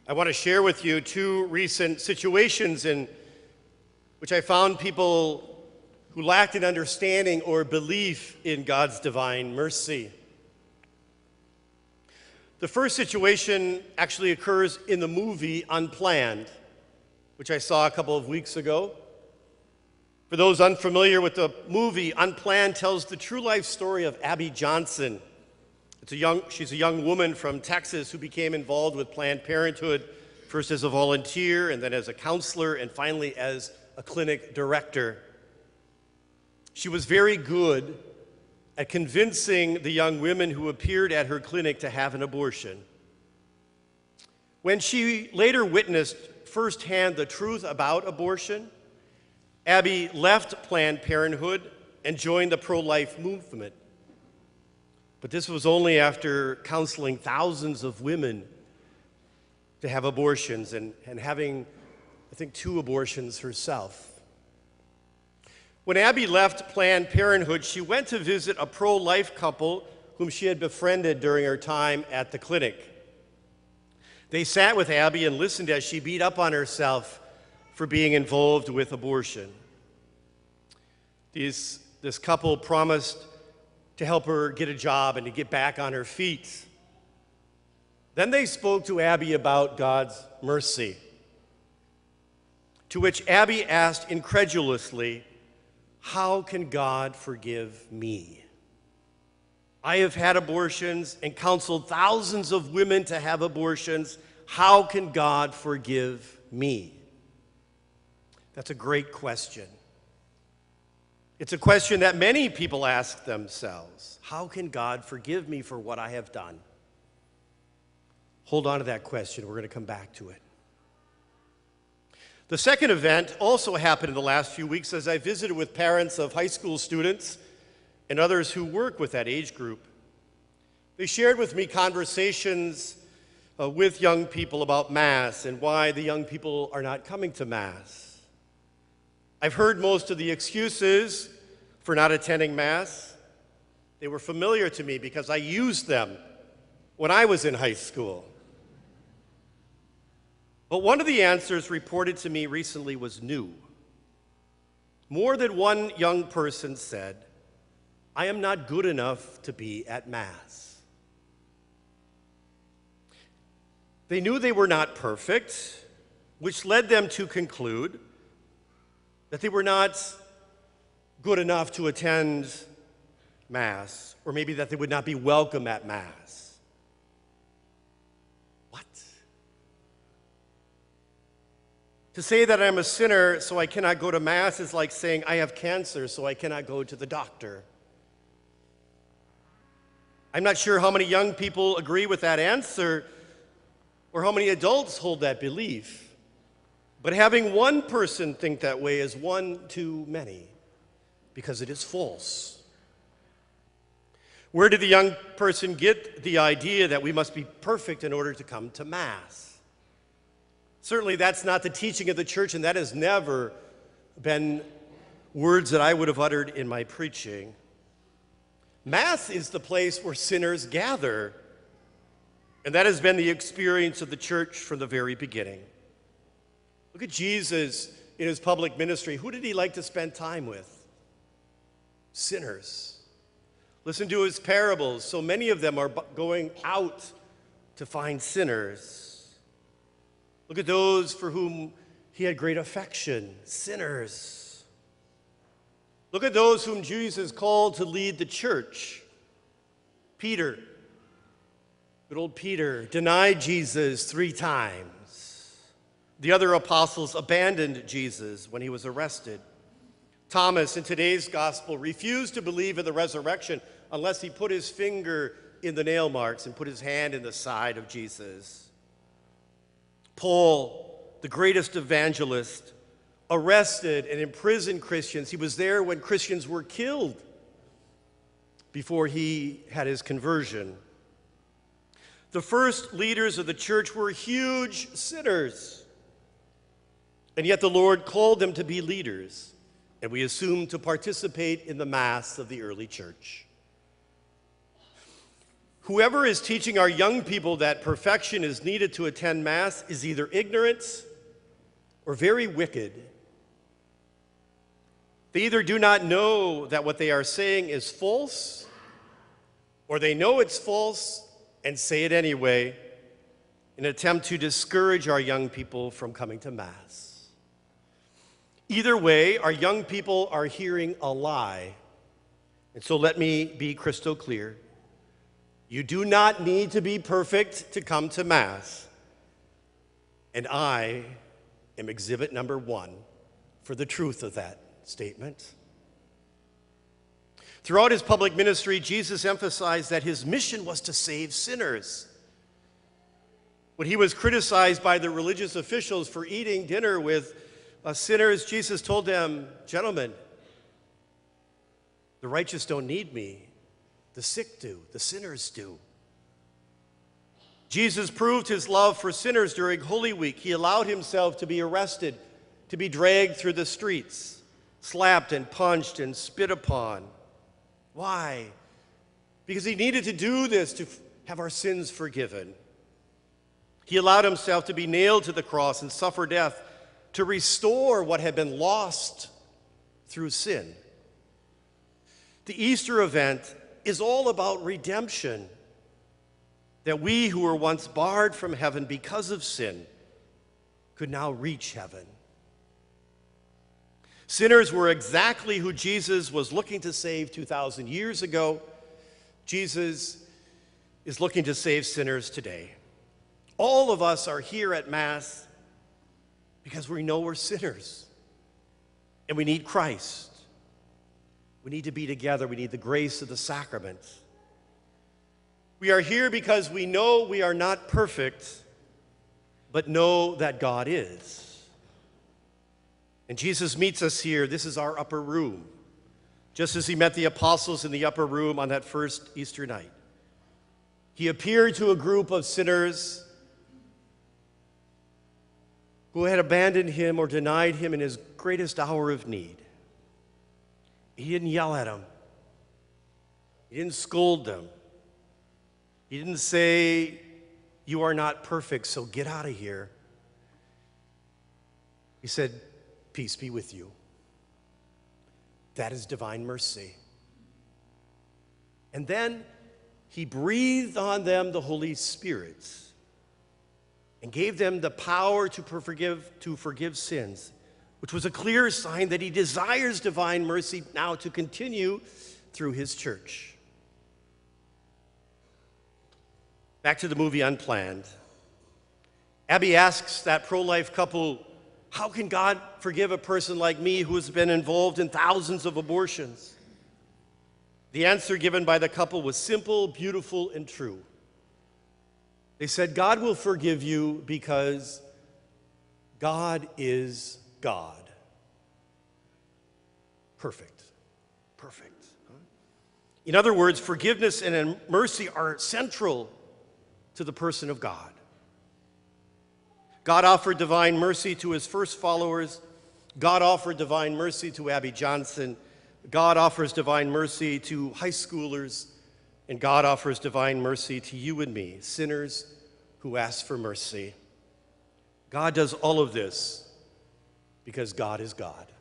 I want to share with you two recent situations in which I found people who lacked an understanding or belief in God's divine mercy. The first situation actually occurs in the movie Unplanned, which I saw a couple of weeks ago. For those unfamiliar with the movie, Unplanned tells the true life story of Abby Johnson. She's a young woman from Texas who became involved with Planned Parenthood, first as a volunteer and then as a counselor and finally as a clinic director. She was very good at convincing the young women who appeared at her clinic to have an abortion. When she later witnessed firsthand the truth about abortion, Abby left Planned Parenthood and joined the pro-life movement. But this was only after counseling thousands of women to have abortions and having, I think, 2 abortions herself. When Abby left Planned Parenthood, she went to visit a pro-life couple whom she had befriended during her time at the clinic. They sat with Abby and listened as she beat up on herself for being involved with abortion. This couple promised to help her get a job and to get back on her feet. Then they spoke to Abby about God's mercy, to which Abby asked incredulously, "How can God forgive me? I have had abortions and counseled thousands of women to have abortions. How can God forgive me?" That's a great question. It's a question that many people ask themselves. How can God forgive me for what I have done? Hold on to that question. We're going to come back to it. The second event also happened in the last few weeks as I visited with parents of high school students and others who work with that age group. They shared with me conversations with young people about Mass and why the young people are not coming to Mass. I've heard most of the excuses for not attending Mass. They were familiar to me because I used them when I was in high school. But one of the answers reported to me recently was new. More than one young person said, "I am not good enough to be at Mass." They knew they were not perfect, which led them to conclude that they were not good enough to attend Mass, or maybe that they would not be welcome at Mass. What? To say that I'm a sinner so I cannot go to Mass is like saying I have cancer so I cannot go to the doctor. I'm not sure how many young people agree with that answer or how many adults hold that belief. But having one person think that way is one too many, because it is false. Where did the young person get the idea that we must be perfect in order to come to Mass? Certainly that's not the teaching of the church, and that has never been words that I would have uttered in my preaching. Mass is the place where sinners gather, and that has been the experience of the church from the very beginning. Look at Jesus in his public ministry. Who did he like to spend time with? Sinners. Listen to his parables. So many of them are going out to find sinners. Look at those for whom he had great affection, sinners. Look at those whom Jesus called to lead the church. Peter, good old Peter, denied Jesus 3 times. The other apostles abandoned Jesus when he was arrested. Thomas, in today's gospel, refused to believe in the resurrection unless he put his finger in the nail marks and put his hand in the side of Jesus. Paul, the greatest evangelist, arrested and imprisoned Christians. He was there when Christians were killed before he had his conversion. The first leaders of the church were huge sinners. And yet the Lord called them to be leaders, and we assume to participate in the Mass of the early church. Whoever is teaching our young people that perfection is needed to attend Mass is either ignorant or very wicked. They either do not know that what they are saying is false, or they know it's false and say it anyway in an attempt to discourage our young people from coming to Mass. Either way, our young people are hearing a lie. And so let me be crystal clear. You do not need to be perfect to come to Mass. And I am exhibit number 1 for the truth of that statement. Throughout his public ministry, Jesus emphasized that his mission was to save sinners. When he was criticized by the religious officials for eating dinner with sinners, Jesus told them, "Gentlemen, the righteous don't need me. The sick do. The sinners do." Jesus proved his love for sinners during Holy Week. He allowed himself to be arrested, to be dragged through the streets, slapped and punched and spit upon. Why? Because he needed to do this to have our sins forgiven. He allowed himself to be nailed to the cross and suffer death to restore what had been lost through sin. The Easter event is all about redemption, that we who were once barred from heaven because of sin could now reach heaven. Sinners were exactly who Jesus was looking to save 2,000 years ago. Jesus is looking to save sinners today. All of us are here at Mass because we know we're sinners and we need Christ. We need to be together. We need the grace of the sacraments. We are here because we know we are not perfect, but know that God is. And Jesus meets us here. This is our upper room, just as he met the apostles in the upper room on that first Easter night. He appeared to a group of sinners who had abandoned him or denied him in his greatest hour of need. He didn't yell at them. He didn't scold them. He didn't say, "You are not perfect, so get out of here." He said, "Peace be with you." That is divine mercy. And then he breathed on them the Holy Spirit and gave them the power to forgive sins, which was a clear sign that he desires divine mercy now to continue through his church. Back to the movie Unplanned. Abby asks that pro-life couple, "How can God forgive a person like me who has been involved in thousands of abortions?" The answer given by the couple was simple, beautiful, and true. They said, "God will forgive you because God is God." Perfect. Perfect. In other words, forgiveness and mercy are central to the person of God. God offered divine mercy to his first followers. God offered divine mercy to Abby Johnson. God offers divine mercy to high schoolers. And God offers divine mercy to you and me, sinners who ask for mercy. God does all of this because God is God.